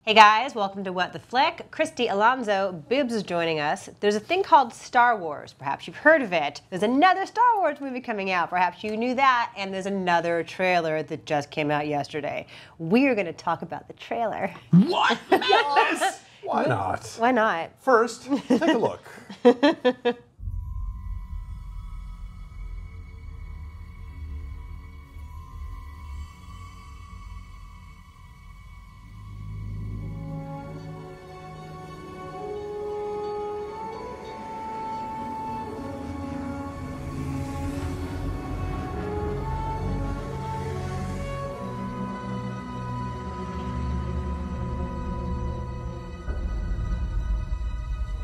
Hey guys, welcome to What the Flick. Christy Alonso Bibbs is joining us. There's a thing called Star Wars. Perhaps you've heard of it. There's another Star Wars movie coming out. Perhaps you knew that. And there's another trailer that just came out yesterday. We're going to talk about the trailer. What? Madness! Why not? Why not? First, take a look.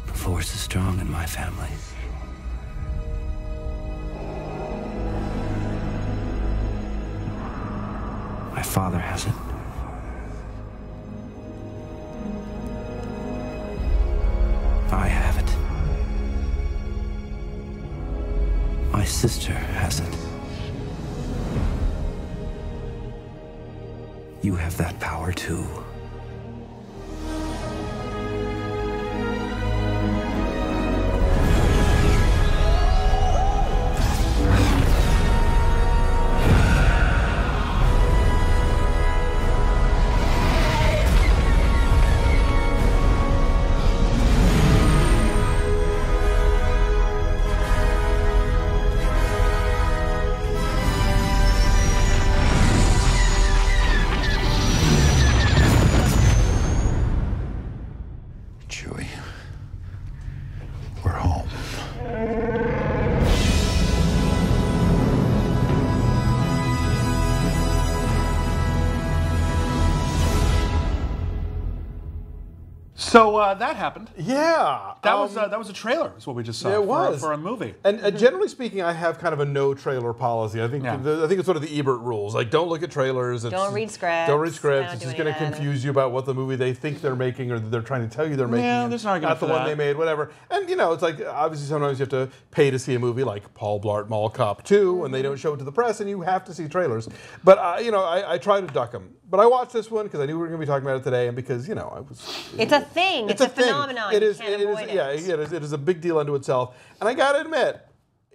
The Force is strong in my family. My father has it. I have it. My sister has it. You have that power too. Chewie, we're home. So that happened. Yeah. That was a trailer. Is what we just saw. It was for a movie. And generally speaking, I have kind of a no trailer policy. I think Yeah. I think it's sort of the Ebert rules. Like, don't look at trailers. Don't read scripts. Don't read scripts. Don't It's do just going to any of that. confuse you about what the movie they think they're making or that they're trying to tell you they're making. Yeah, and there's an argument not the for one that. they made, whatever. And you know, it's like obviously sometimes you have to pay to see a movie like Paul Blart Mall Cop 2, and they don't show it to the press, and you have to see trailers. But you know, I try to duck them. But I watched this one because I knew we were going to be talking about it today, and because you know, I was. It's a thing. It's a thing. phenomenon. It You is. can't It avoid is. Yeah. It is a big deal unto itself. And I got to admit,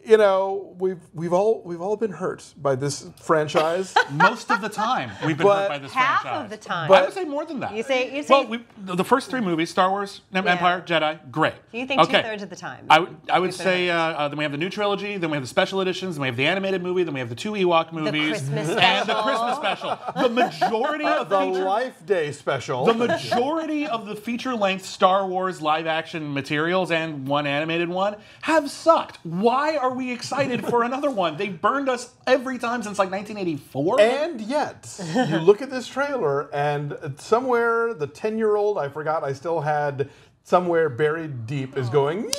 you know, we've all been hurt by this franchise. Most of the time, we've been hurt by this Half franchise. of the time. I would say more than that. You say. Well, the first three movies, Star Wars, Empire, Jedi, great. You think Okay. 2/3 of the time? I would We've say been hurt. then we have the new trilogy, then we have the special editions, then we have the animated movie, then we have the two Ewok movies, Christmas and the special. Christmas special. The majority of the feature, Life Day special. the majority of the feature-length Star Wars live-action materials and one animated one have sucked. Why are we excited for another one? They burned us every time since like 1984. And yet, you look at this trailer, and somewhere the 10-year-old, I forgot I still had somewhere buried deep, is going,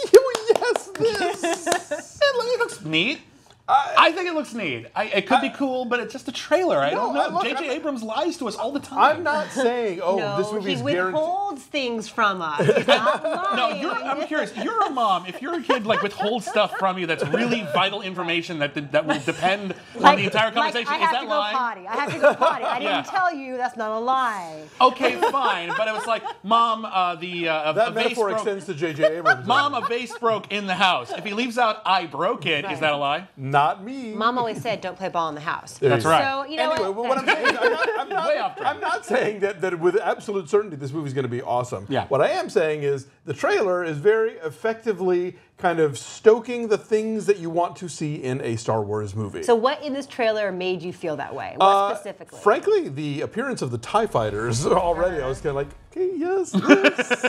yes, this. It looks neat. I think it looks neat. It could be cool, but it's just a trailer. I don't know. look, J.J. Abrams lies to us all the time. I'm not saying, oh, No, this movie's he guaranteed. withholds things from us. He's not lying. No, I'm curious. You're a mom. If your kid like withholds stuff from you that's really vital information that will depend on the entire conversation, I is have that to go lying? potty. I have to go potty. I Yeah. didn't tell you. That's not a lie. Okay, fine. But it was like, Mom, a That vase metaphor broke. extends to J.J. Abrams. Mom, a vase broke in the house. If he leaves out, I broke it. Is that a lie? Not me. Mom always said, "Don't play ball in the house." There That's you right. go. So you know Anyway, what? what I'm saying is Way off track. I'm not saying that with absolute certainty this movie's going to be awesome. Yeah. What I am saying is the trailer is very effectively kind of stoking the things that you want to see in a Star Wars movie. So what in this trailer made you feel that way? What specifically? Frankly, the appearance of the TIE fighters already, I was kind of like, okay, yes, yes.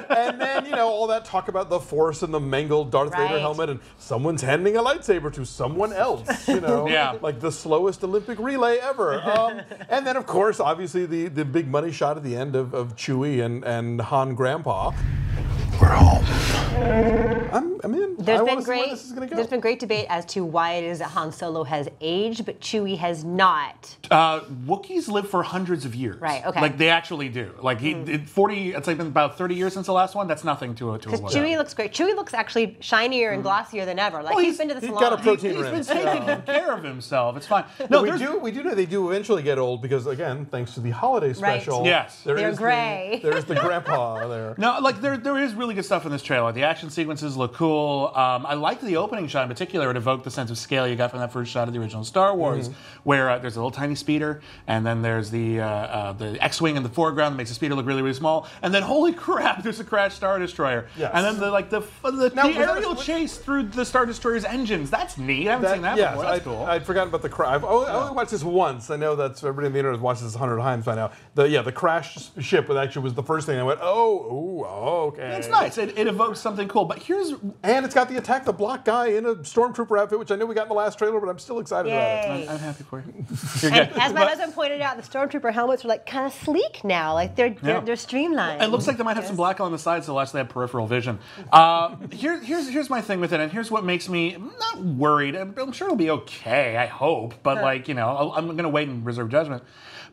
And then, you know, all that talk about the Force and the mangled Darth Vader Right. helmet and someone's handing a lightsaber to someone else, you know, Yeah. like the slowest Olympic relay ever. And then, of course, obviously the big money shot at the end of Chewie and Han Grandpa. we're home. I'm in. There's I been wanna see where great. this is gonna go. There's been great debate as to why it is that Han Solo has aged, but Chewie has not. Wookiees live for hundreds of years. Right, okay. Like, they actually do. Like, it's like been about 30 years since the last one. That's nothing to a Because Wookiee. Chewie looks great. Chewie looks actually shinier and glossier than ever. Like, Well, he's been to the he's salon. got a protein He's been rinse. taking care of himself. It's fine. No, we do know they do eventually get old because, again, thanks to the holiday special. Yes. They're gray. There's the grandpa there. No, like there is really good stuff in this trailer. The action sequences look cool. I liked the opening shot in particular. It evoked the sense of scale you got from that first shot of the original Star Wars, where there's a little tiny speeder, and then there's the X-wing in the foreground that makes the speeder look really, really small, and then holy crap, there's a crashed Star Destroyer. Yes. And then the Now, was that aerial chase through the Star Destroyer's engines. That's neat. I haven't seen that yes, before. That's cool. I'd forgotten about the crash. I only watched this once. I know that's everybody on the internet has watched this 100 times by now. The crashed ship actually was the first thing I went, okay. It's nice. It evokes something cool. But here's And it's got the Attack the Block guy in a stormtrooper outfit, which I know we got in the last trailer, but I'm still excited about it. Yay. I'm happy for you. You're And good. as my husband pointed out, the stormtrooper helmets are like kind of sleek now. Like they're streamlined. It looks like they might have some black on the sides, so they'll actually have peripheral vision. Here's my thing with it, and here's what makes me not worried. I'm sure it'll be okay. I hope, but I'm gonna wait and reserve judgment.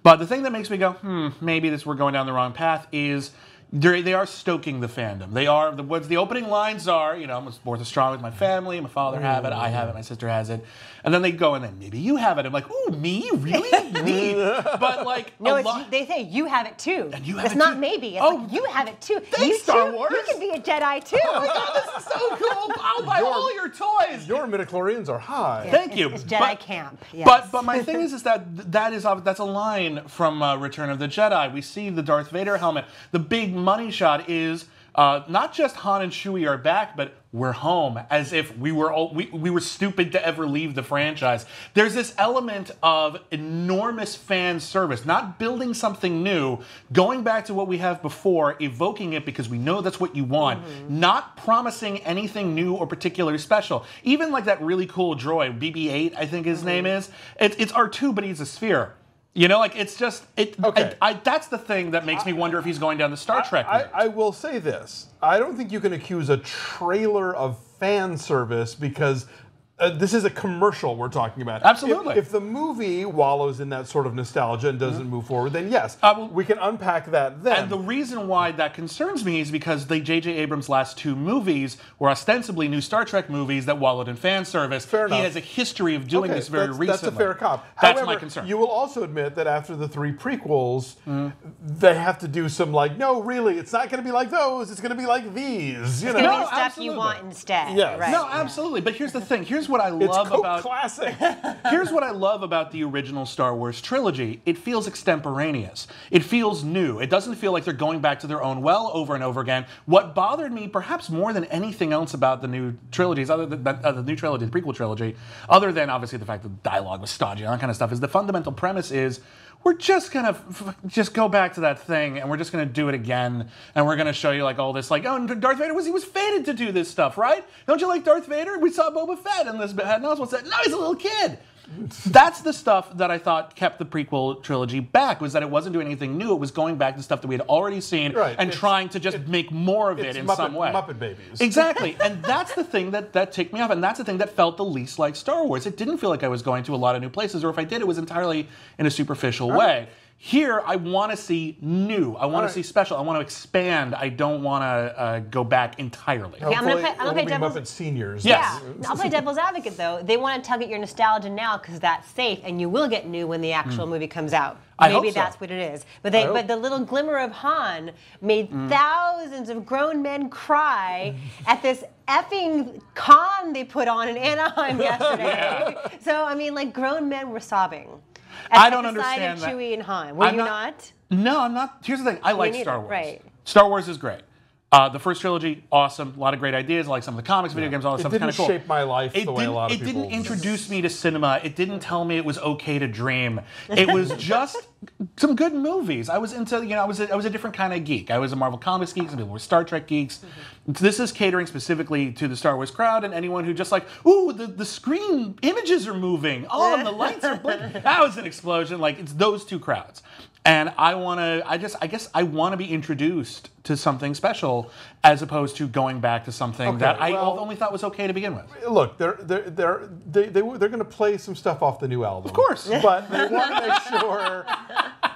But the thing that makes me go, maybe we're going down the wrong path is. They are stoking the fandom. They are what the opening lines are. I'm born strong with my family. My father have it. I have it. My sister has it. And then they go and then maybe you have it. I'm like, ooh, me, really? Me? But like, no, they say you have it too. And you have it's it not too. maybe. It's Oh, like you have it too. thanks, you Star too, Wars. You can be a Jedi too. this is so cool. I'll buy all your toys. Your midichlorians are high. Thank you. It's Jedi camp. Yes. But my thing is that's a line from Return of the Jedi. We see the Darth Vader helmet. The big money shot is not just Han and Chewie are back, but we're home, as if we were stupid to ever leave the franchise. There's this element of enormous fan service, not building something new, going back to what we have before, evoking it because we know that's what you want, not promising anything new or particularly special. Even like that really cool droid, BB-8, I think his name is. It's R2, but he's a sphere. It's just Okay. that's the thing that makes me wonder if he's going down the Star Trek route. I will say this. I don't think you can accuse a trailer of fan service because this is a commercial we're talking about. Absolutely. If the movie wallows in that sort of nostalgia and doesn't move forward, then yes, we can unpack that then. And the reason why that concerns me is because the J.J. Abrams' last two movies were ostensibly new Star Trek movies that wallowed in fan service. Fair enough. He has a history of doing this very recently. That's a fair cop. That's However, my concern. You will also admit that after the 3 prequels, they have to do some no, really, it's not going to be like those. It's going to be like these. it's gonna be the stuff absolutely. you want instead. Yes. Right. No, absolutely. But here's the thing. Here's what I It's love Coke about classic. Here's what I love about the original Star Wars trilogy. It feels extemporaneous. It feels new. It doesn't feel like they're going back to their own well over and over again. What bothered me, perhaps more than anything else about the new trilogies, other than the new trilogy, the prequel trilogy, other than obviously the fact that the dialogue was stodgy and that kind of stuff, is the fundamental premise is we're just gonna just go back to that thing and we're just gonna do it again and we're gonna show you all this Darth Vader was fated to do this stuff, right? Don't you like Darth Vader? We saw Boba Fett in this had Oswald said, no, he's a little kid. That's the stuff that I thought kept the prequel trilogy back, was that it wasn't doing anything new. It was going back to stuff that we had already seen and trying to just make more of it in some way. Muppet Babies. Exactly. And that's the thing that ticked me off, and that's the thing that felt the least like Star Wars. It didn't feel like I was going to a lot of new places, or if I did, it was entirely in a superficial way. Here, I want to see new. I want to see special. I want to expand. I don't want to go back entirely. Okay, I'm gonna play devil's. Muppet Seniors. Yes. Yeah, I'll play devil's advocate though. They want to tug at your nostalgia now because that's safe, and you will get new when the actual movie comes out. I Maybe hope so. that's what it is. But the little glimmer of Han made thousands of grown men cry at this effing con they put on in Anaheim yesterday. So I mean, grown men were sobbing. I don't at the understand side that. of Chewie and Han. Were you not? No, I'm not. Here's the thing. I like neither, Star Wars. right. Star Wars is great. The first trilogy, awesome. A lot of great ideas. I like some of the comics, video games, all that stuff. It's kind of cool. It didn't shape my life the way a lot of people. It didn't introduce me to cinema. It didn't tell me it was okay to dream. It was just some good movies. I was into, I was a different kind of geek. I was a Marvel Comics geek. Some people were Star Trek geeks. This is catering specifically to the Star Wars crowd and anyone who just ooh, the screen images are moving. Oh, and the lights are blinking. That was an explosion. It's those two crowds. And I guess I want to be introduced to something special as opposed to going back to something that I only thought was okay to begin with. Look, they're going to play some stuff off the new album. Of course. But they want to make sure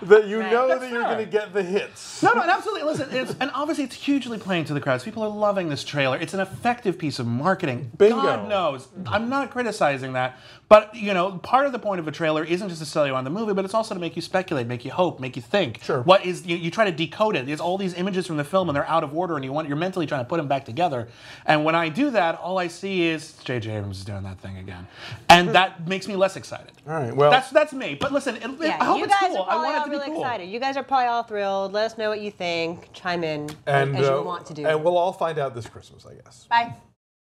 that you know that you're going to get the hits. No, absolutely. Listen, and obviously it's hugely playing to the crowds. People are loving this trailer. It's an effective piece of marketing. Bingo. God knows. I'm not criticizing that. But, part of the point of a trailer isn't just to sell you on the movie, but it's also to make you speculate, make you hope, make you think. Sure. What is, you try to decode it. There's all these images from the film and they're out of order and you're mentally trying to put them back together. And when I do that, all I see is J.J. Abrams is doing that thing again. And that makes me less excited. All right, well. That's me. But listen, I hope it's cool. I want it to be really cool. Excited. You guys are probably all thrilled. Let us know what you think. Chime in as you want to do. And we'll all find out this Christmas, I guess. Bye.